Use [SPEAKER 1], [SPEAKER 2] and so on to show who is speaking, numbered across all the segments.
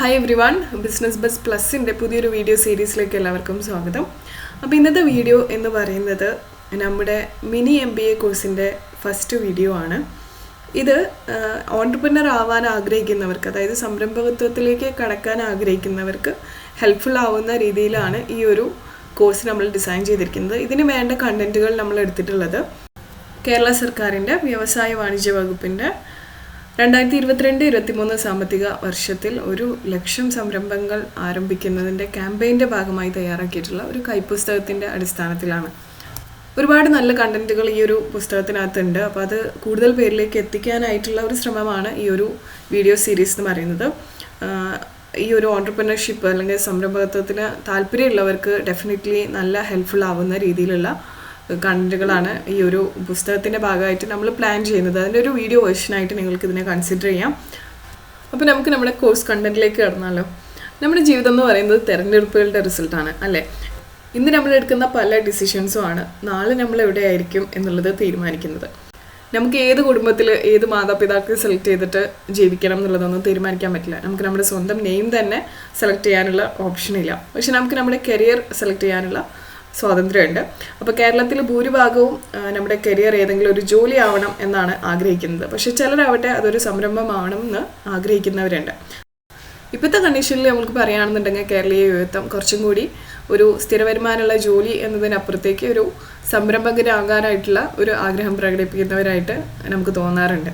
[SPEAKER 1] Hi every one, business bus പ്ലസിൻ്റെ പുതിയൊരു video സീരീസിലേക്ക് എല്ലാവർക്കും സ്വാഗതം. അപ്പോൾ ഇന്നത്തെ വീഡിയോ എന്ന് പറയുന്നത് നമ്മുടെ മിനി MBA കോഴ്സിൻ്റെ ഫസ്റ്റ് വീഡിയോ ആണ്. ഇത് ഓൺട്രപ്രനർ ആവാൻ ആഗ്രഹിക്കുന്നവർക്ക്, അതായത് സംരംഭകത്വത്തിലേക്ക് കടക്കാൻ ആഗ്രഹിക്കുന്നവർക്ക് ഹെൽപ്ഫുൾ ആവുന്ന രീതിയിലാണ് ഈ ഒരു കോഴ്സ് നമ്മൾ ഡിസൈൻ ചെയ്തിരിക്കുന്നത്. ഇതിന് വേണ്ട കണ്ടൻറ്റുകൾ നമ്മൾ എടുത്തിട്ടുള്ളത് കേരള സർക്കാരിൻ്റെ വ്യവസായ വാണിജ്യ വകുപ്പിൻ്റെ 2022-23 സാമ്പത്തിക വർഷത്തിൽ 1,00,000 സംരംഭങ്ങൾ ആരംഭിക്കുന്നതിൻ്റെ ക്യാമ്പയിൻ്റെ ഭാഗമായി തയ്യാറാക്കിയിട്ടുള്ള ഒരു കൈപ്പുസ്തകത്തിൻ്റെ അടിസ്ഥാനത്തിലാണ്. ഒരുപാട് നല്ല കണ്ടൻറ്റുകൾ ഈ ഒരു പുസ്തകത്തിനകത്തുണ്ട്. അപ്പോൾ അത് കൂടുതൽ പേരിലേക്ക് എത്തിക്കാനായിട്ടുള്ള ഒരു ശ്രമമാണ് ഈ ഒരു വീഡിയോ സീരീസ് എന്ന് പറയുന്നത്. ഈ ഒരു ഓൺട്രപ്രനർഷിപ്പ് അല്ലെങ്കിൽ സംരംഭകത്വത്തിന് താല്പര്യമുള്ളവർക്ക് ഡെഫിനറ്റ്ലി നല്ല ഹെൽപ്ഫുൾ ആവുന്ന രീതിയിലുള്ള കണ്ടൻറ്റുകളാണ് ഈ ഒരു പുസ്തകത്തിൻ്റെ ഭാഗമായിട്ട് നമ്മൾ പ്ലാൻ ചെയ്യുന്നത്. അതിൻ്റെ ഒരു വീഡിയോ വേർഷനായിട്ട് നിങ്ങൾക്ക് ഇതിനെ കൺസിഡർ ചെയ്യാം. അപ്പോൾ നമുക്ക് നമ്മുടെ കോഴ്സ് കണ്ടൻറ്റിലേക്ക് കടന്നാലോ. നമ്മുടെ ജീവിതം എന്ന് പറയുന്നത് തിരഞ്ഞെടുപ്പുകളുടെ റിസൾട്ടാണ് അല്ലേ. ഇന്ന് നമ്മൾ എടുക്കുന്ന പല ഡിസിഷൻസുമാണ് നാളെ നമ്മൾ എവിടെയായിരിക്കും എന്നുള്ളത് തീരുമാനിക്കുന്നത്. നമുക്ക് ഏത് കുടുംബത്തിൽ ഏത് മാതാപിതാക്കൾ സെലക്ട് ചെയ്തിട്ട് ജീവിക്കണം എന്നുള്ളതൊന്നും തീരുമാനിക്കാൻ പറ്റില്ല. നമുക്ക് നമ്മുടെ സ്വന്തം നെയിം തന്നെ സെലക്ട് ചെയ്യാനുള്ള ഓപ്ഷനില്ല. പക്ഷെ നമുക്ക് നമ്മുടെ കരിയർ സെലക്ട് ചെയ്യാനുള്ള സ്വാതന്ത്ര്യമുണ്ട്. അപ്പോൾ കേരളത്തിൽ ഭൂരിഭാഗവും നമ്മുടെ കരിയർ ഏതെങ്കിലും ഒരു ജോലി ആവണം എന്നാണ് ആഗ്രഹിക്കുന്നത്. പക്ഷെ ചിലരാവട്ടെ അതൊരു സംരംഭമാവണം എന്ന് ആഗ്രഹിക്കുന്നവരുണ്ട്. ഇപ്പോഴത്തെ കണ്ടീഷനിൽ നമുക്ക് പറയുകയാണെന്നുണ്ടെങ്കിൽ കേരളീയ യുവത്വം കുറച്ചും കൂടി ഒരു സ്ഥിര വരുമാനമുള്ള ജോലി എന്നതിനപ്പുറത്തേക്ക് ഒരു സംരംഭകരാകാനായിട്ടുള്ള ഒരു ആഗ്രഹം പ്രകടിപ്പിക്കുന്നവരായിട്ട് നമുക്ക് തോന്നാറുണ്ട്.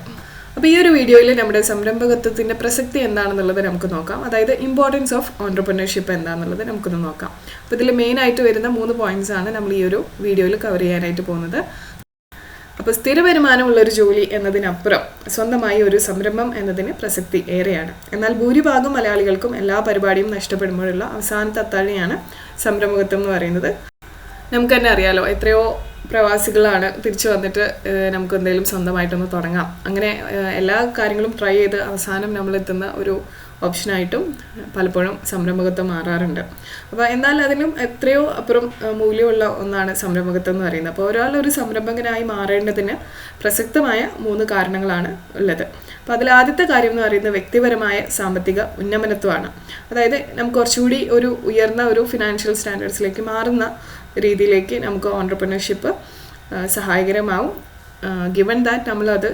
[SPEAKER 1] അപ്പോൾ ഈ ഒരു വീഡിയോയിൽ നമ്മുടെ സംരംഭകത്വത്തിൻ്റെ പ്രസക്തി എന്താണെന്നുള്ളത് നമുക്ക് നോക്കാം. അതായത് ഇമ്പോർട്ടൻസ് ഓഫ് ഓൺട്രപ്രനർഷിപ്പ് എന്താണെന്നുള്ളത് നമുക്കൊന്ന് നോക്കാം. അപ്പോൾ ഇതിൽ മെയിനായിട്ട് വരുന്ന 3 പോയിന്റ്സ് ആണ് നമ്മൾ ഈ ഒരു വീഡിയോയിൽ കവർ ചെയ്യാനായിട്ട് പോകുന്നത്. അപ്പോൾ സ്ഥിര വരുമാനമുള്ളൊരു ജോലി എന്നതിനപ്പുറം സ്വന്തമായി ഒരു സംരംഭം എന്നതിന് പ്രസക്തി ഏറെയാണ്. എന്നാൽ ഭൂരിഭാഗം മലയാളികൾക്കും എല്ലാ പരിപാടിയും നഷ്ടപ്പെടുമ്പോഴുള്ള അവസാനത്തെ അത്താണിയാണ് സംരംഭകത്വം എന്ന് പറയുന്നത്. നമുക്ക് തന്നെ അറിയാലോ, എത്രയോ പ്രവാസികളാണ് തിരിച്ചു വന്നിട്ട് നമുക്ക് എന്തെങ്കിലും സ്വന്തമായിട്ടൊന്ന് തുടങ്ങാം, അങ്ങനെ എല്ലാ കാര്യങ്ങളും ട്രൈ ചെയ്ത് അവസാനം നമ്മളെത്തുന്ന ഒരു ഓപ്ഷനായിട്ടും പലപ്പോഴും സംരംഭകത്വം മാറാറുണ്ട്. അപ്പോൾ എന്നാൽ അതിനും എത്രയോ അപ്പുറം മൂല്യമുള്ള ഒന്നാണ് സംരംഭകത്വം എന്ന് പറയുന്നത്. അപ്പോൾ ഒരാളൊരു സംരംഭകനായി മാറേണ്ടതിന് പ്രസക്തമായ 3 കാരണങ്ങളാണ് ഉള്ളത്. അപ്പോൾ അതിൽ ആദ്യത്തെ കാര്യം എന്ന് പറയുന്നത് വ്യക്തിപരമായ സാമ്പത്തിക ഉന്നമനത്വമാണ്. അതായത് നമുക്ക് കുറച്ചുകൂടി ഒരു ഉയർന്ന ഒരു ഫിനാൻഷ്യൽ സ്റ്റാൻഡേർഡ്സിലേക്ക് മാറുന്ന രീതിയിലേക്ക് നമുക്ക് ഓൺട്രപ്രനർഷിപ്പ് സഹായകരമാവും, ഗിവൺ ദാറ്റ് നമ്മളത്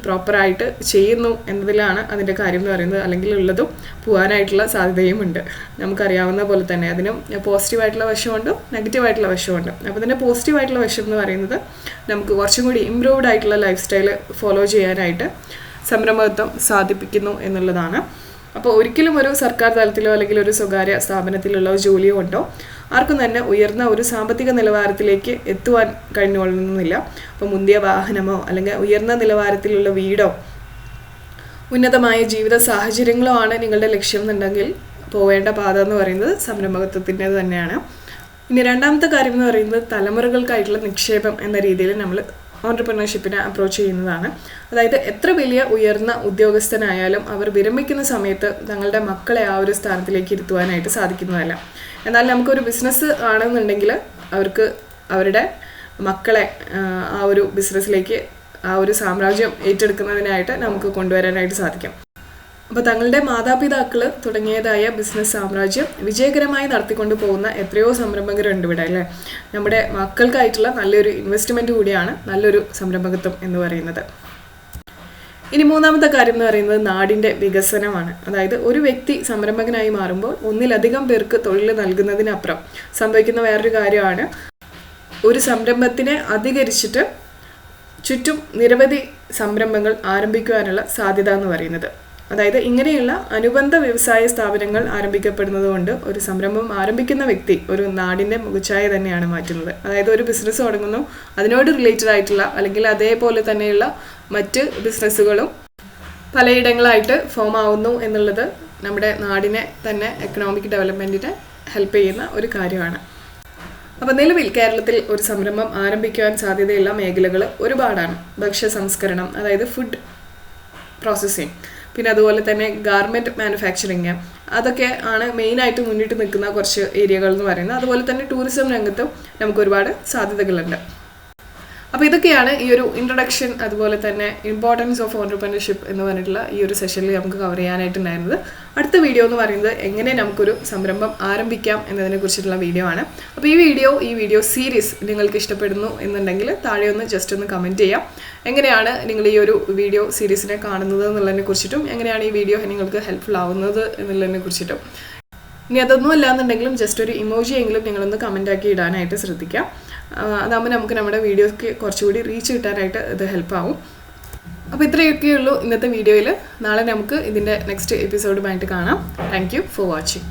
[SPEAKER 1] പ്രോപ്പറായിട്ട് ചെയ്യുന്നു എന്നതിലാണ് അതിൻ്റെ കാര്യം എന്ന് പറയുന്നത്. അല്ലെങ്കിൽ ഉള്ളതും പോകാനായിട്ടുള്ള സാധ്യതയും ഉണ്ട്. നമുക്കറിയാവുന്ന പോലെ തന്നെ അതിനും പോസിറ്റീവായിട്ടുള്ള വശമുണ്ട്, നെഗറ്റീവായിട്ടുള്ള വശമുണ്ട്. അപ്പോൾ ഇതിൻ്റെ പോസിറ്റീവായിട്ടുള്ള വശം എന്ന് പറയുന്നത് നമുക്ക് കുറച്ചും കൂടി ഇമ്പ്രൂവ്ഡ് ആയിട്ടുള്ള ലൈഫ് സ്റ്റൈൽ ഫോളോ ചെയ്യാനായിട്ട് സംരംഭകത്വം സാധിപ്പിക്കുന്നു എന്നുള്ളതാണ്. അപ്പോൾ ഒരിക്കലും ഒരു സർക്കാർ തലത്തിലോ അല്ലെങ്കിൽ ഒരു സ്വകാര്യ സ്ഥാപനത്തിലുള്ള ജോലിയോ കൊണ്ടോ ആർക്കും തന്നെ ഉയർന്ന ഒരു സാമ്പത്തിക നിലവാരത്തിലേക്ക് എത്തുവാൻ കഴിഞ്ഞുകൊള്ളുന്നില്ല. അപ്പോൾ മുന്തിയ വാഹനമോ അല്ലെങ്കിൽ ഉയർന്ന നിലവാരത്തിലുള്ള വീടോ ഉന്നതമായ ജീവിത സാഹചര്യങ്ങളോ ആണ് നിങ്ങളുടെ ലക്ഷ്യം എന്നുണ്ടെങ്കിൽ പോവേണ്ട പാത എന്ന് പറയുന്നത് സംരംഭകത്വത്തിൻ്റെ തന്നെയാണ്. ഇനി രണ്ടാമത്തെ കാര്യം എന്ന് പറയുന്നത് തലമുറകൾക്കായിട്ടുള്ള നിക്ഷേപം എന്ന രീതിയിൽ നമ്മൾ ഓൺട്രപ്രനർഷിപ്പിനെ അപ്രോച്ച് ചെയ്യുന്നതാണ്. അതായത് എത്ര വലിയ ഉയർന്ന ഉദ്യോഗസ്ഥനായാലും അവർ വിരമിക്കുന്ന സമയത്ത് തങ്ങളുടെ മക്കളെ ആ ഒരു സ്ഥാനത്തിലേക്ക് ഇരുത്തുവാനായിട്ട് സാധിക്കുന്നതല്ല. എന്നാൽ നമുക്കൊരു ബിസിനസ് ആണെന്നുണ്ടെങ്കിൽ അവർക്ക് അവരുടെ മക്കളെ ആ ഒരു ബിസിനസ്സിലേക്ക് ആ ഒരു സാമ്രാജ്യം ഏറ്റെടുക്കുന്നതിനായിട്ട് നമുക്ക് കൊണ്ടുവരാനായിട്ട് സാധിക്കും. അപ്പോൾ തങ്ങളുടെ മാതാപിതാക്കൾ തുടങ്ങിയതായ ബിസിനസ് സാമ്രാജ്യം വിജയകരമായി നടത്തിക്കൊണ്ട് പോകുന്ന എത്രയോ സംരംഭകരുണ്ട് ഇവിടെ അല്ലേ. നമ്മുടെ മക്കൾക്കായിട്ടുള്ള നല്ലൊരു ഇൻവെസ്റ്റ്മെൻറ്റ് കൂടിയാണ് നല്ലൊരു സംരംഭകത്വം എന്ന് പറയുന്നത്. ഇനി മൂന്നാമത്തെ കാര്യം എന്ന് പറയുന്നത് നാടിൻ്റെ വികസനമാണ്. അതായത് ഒരു വ്യക്തി സംരംഭകനായി മാറുമ്പോൾ ഒന്നിലധികം പേർക്ക് തൊഴിൽ നൽകുന്നതിനപ്പുറം സംഭവിക്കുന്ന വേറൊരു കാര്യമാണ് ഒരു സംരംഭത്തിനെ അധികരിച്ചിട്ട് ചുറ്റും നിരവധി സംരംഭങ്ങൾ ആരംഭിക്കുവാനുള്ള സാധ്യത എന്ന് പറയുന്നത്. അതായത് ഇങ്ങനെയുള്ള അനുബന്ധ വ്യവസായ സ്ഥാപനങ്ങൾ ആരംഭിക്കപ്പെടുന്നത് കൊണ്ട് ഒരു സംരംഭം ആരംഭിക്കുന്ന വ്യക്തി ഒരു നാടിൻ്റെ മുഖച്ഛായ തന്നെയാണ് മാറ്റുന്നത്. അതായത് ഒരു ബിസിനസ് തുടങ്ങുന്നു, അതിനോട് റിലേറ്റഡ് ആയിട്ടുള്ള അല്ലെങ്കിൽ അതേപോലെ തന്നെയുള്ള മറ്റ് ബിസിനസ്സുകളും പലയിടങ്ങളായിട്ട് ഫോം ആവുന്നു എന്നുള്ളത് നമ്മുടെ നാടിനെ തന്നെ എക്കണോമിക് ഡെവലപ്മെൻറ്റിനെ ഹെൽപ്പ് ചെയ്യുന്ന ഒരു കാര്യമാണ്. അപ്പോൾ നിലവിൽ കേരളത്തിൽ ഒരു സംരംഭം ആരംഭിക്കുവാൻ സാധ്യതയുള്ള മേഖലകൾ ഒരുപാടാണ്. ഭക്ഷ്യ സംസ്കരണം, അതായത് ഫുഡ് പ്രോസസ്സിങ്, പിന്നെ അതുപോലെ തന്നെ ഗാർമെൻറ്റ് മാനുഫാക്ചറിങ്, അതൊക്കെ ആണ് മെയിനായിട്ട് മുന്നിട്ട് നിൽക്കുന്ന കുറച്ച് ഏരിയകൾ എന്ന് പറയുന്നത്. അതുപോലെ തന്നെ ടൂറിസം രംഗത്തും നമുക്ക് ഒരുപാട് സാധ്യതകളുണ്ട്. അപ്പോൾ ഇതൊക്കെയാണ് ഈ ഒരു ഇൻട്രൊഡക്ഷൻ അതുപോലെ തന്നെ ഇമ്പോർട്ടൻസ് ഓഫ് ഓൺട്രപ്രനർഷിപ്പ് എന്ന് പറഞ്ഞിട്ടുള്ള ഈ ഒരു സെഷനിൽ നമുക്ക് കവർ ചെയ്യാനായിട്ടുണ്ടായിരുന്നത്. അടുത്ത വീഡിയോ എന്ന് പറയുന്നത് എങ്ങനെ നമുക്കൊരു സംരംഭം ആരംഭിക്കാം എന്നതിനെ കുറിച്ചിട്ടുള്ള വീഡിയോ ആണ്. അപ്പോൾ ഈ വീഡിയോ സീരീസ് നിങ്ങൾക്ക് ഇഷ്ടപ്പെടുന്നു എന്നുണ്ടെങ്കിൽ താഴെ ഒന്ന് ജസ്റ്റ് ഒന്ന് കമൻറ്റ് ചെയ്യാം. എങ്ങനെയാണ് നിങ്ങൾ ഈ ഒരു വീഡിയോ സീരീസിനെ കാണുന്നത് എന്നുള്ളതിനെ കുറിച്ചിട്ടും എങ്ങനെയാണ് ഈ വീഡിയോ നിങ്ങൾക്ക് ഹെൽപ്ഫുൾ ആവുന്നത് എന്നുള്ളതിനെ കുറിച്ചിട്ടും. ഇനി അതൊന്നും അല്ലാന്നുണ്ടെങ്കിലും ജസ്റ്റ് ഒരു ഇമോജി എങ്കിലും നിങ്ങളൊന്ന് കമൻ്റാക്കി ഇടാനായിട്ട് ശ്രദ്ധിക്കാം. അതാകുമ്പോൾ നമുക്ക് നമ്മുടെ വീഡിയോയ്ക്ക് കുറച്ചുകൂടി റീച്ച് കിട്ടാനായിട്ട് ഇത് ഹെൽപ്പാവും. അപ്പോൾ ഇത്രയൊക്കെയുള്ളൂ ഇന്നത്തെ വീഡിയോയിൽ. നാളെ നമുക്ക് ഇതിൻ്റെ നെക്സ്റ്റ് എപ്പിസോഡുമായിട്ട് കാണാം. Thank you for watching.